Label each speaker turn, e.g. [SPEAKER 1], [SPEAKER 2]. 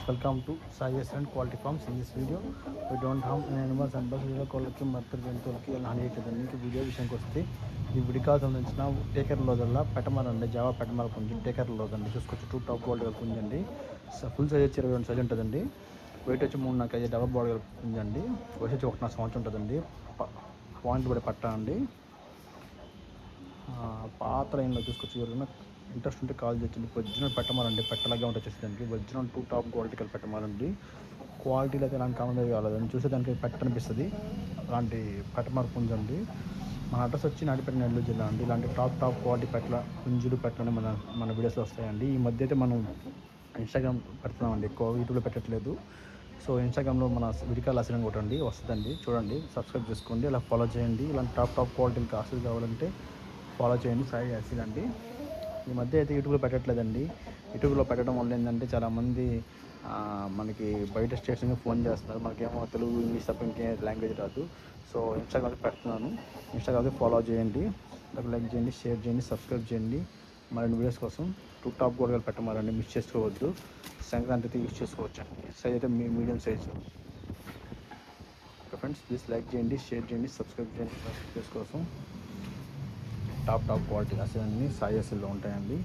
[SPEAKER 1] Welcome to Sai and Quality Farms. In this video, we don't harm any animals and birds. కోళ్ళకి మత్తు జంతువులకి ఎలా హాని అవుతుంది. మీకు వీడియో విషయానికి వస్తే ఈ విడికాకు సంబంధించిన టేకర్ లోదల్లా పెట్టమరండి, జావా పెట్టమర పుంజు టేకర్ లోదండి. చూసుకోవచ్చు 2 టాప్ క్వాలిటీ పుంజు అండి. ఫుల్ సైజ్ వచ్చి 22 సైజ్ ఉంటుందండి. వెయిట్ వచ్చి 3-4 కేజీ డబల్ బాడీ పుంజు అండి. వయసు వచ్చి 1.5 సంవత్సరం ఉంటుందండి. పాయింట్ పడే పట్ట అండి. పాత లైన్లో చూసుకోవచ్చు. ఎవరైనా ఇంట్రెస్ట్ ఉంటే కాల్ చేయొచ్చండి. ఒరిజినల్ పెట్టమాలండి, పెట్టలాగా ఉంటుంది వచ్చేసేదానికి. ఒరిజినల్ 2 టాప్ క్వాలిటీ కలిపి పెట్టమాలండి. క్వాలిటీలో అయితే ఇలాంటి కామెంట్ కాలేదని చూసేదానికి పెట్ట అనిపిస్తుంది. అలాంటి పెట్టమార పుంజండి. మన అడ్రస్ వచ్చి నాటిపేట నెల్లూరు జిల్లా అండి. ఇలాంటి టాప్ క్వాలిటీ పెట్టల పుంజులు పెట్టలని మన వీడియోస్లో వస్తాయండి. ఈ మధ్య అయితే మనం ఇన్స్టాగ్రామ్ పెడుతున్నామండి, ఎక్కువ యూట్యూబ్లో పెట్టట్లేదు. సో ఇన్స్టాగ్రామ్లో మన విడికాల అసలు కొట్టండి, వస్తుందండి. చూడండి, సబ్స్క్రైబ్ చేసుకోండి, అలా ఫాలో చేయండి. ఇలాంటి టాప్ క్వాలిటీలు కాసులు కావాలంటే ఫాలో చేయండి. సాయి యాసిడ్ అండి. ఈ మధ్య అయితే యూట్యూబ్లో పెట్టట్లేదండి. యూట్యూబ్లో పెట్టడం వల్ల ఏంటంటే చాలామంది మనకి బయట స్టేషన్కి ఫోన్ చేస్తున్నారు. మనకేమో తెలుగు, ఇంగ్లీష్ తప్ప ఇంకే లాంగ్వేజ్ రాదు. సో ఇన్స్టాగ్రామ్లో పెడుతున్నాను. ఇన్స్టాగ్రామ్లో ఫాలో చేయండి, లైక్ చేయండి, షేర్ చేయండి, సబ్స్క్రైబ్ చేయండి. మరిన్ని వీడియోస్ కోసం 2 టాప్ గోడలు పెట్టమారండి, మిస్ చేసుకోవద్దు. సంక్రాంతికి యూజ్ చేసుకోవచ్చు అండి. సైజ్ అయితే medium size. Okay friends, please like చేయండి, షేర్ చేయండి, సబ్స్క్రైబ్ చేయండి. వీడియోస్ కోసం టాప్ క్వాలిటీ అసలు అన్నీ సాయి అసలు ఉంటాయండి.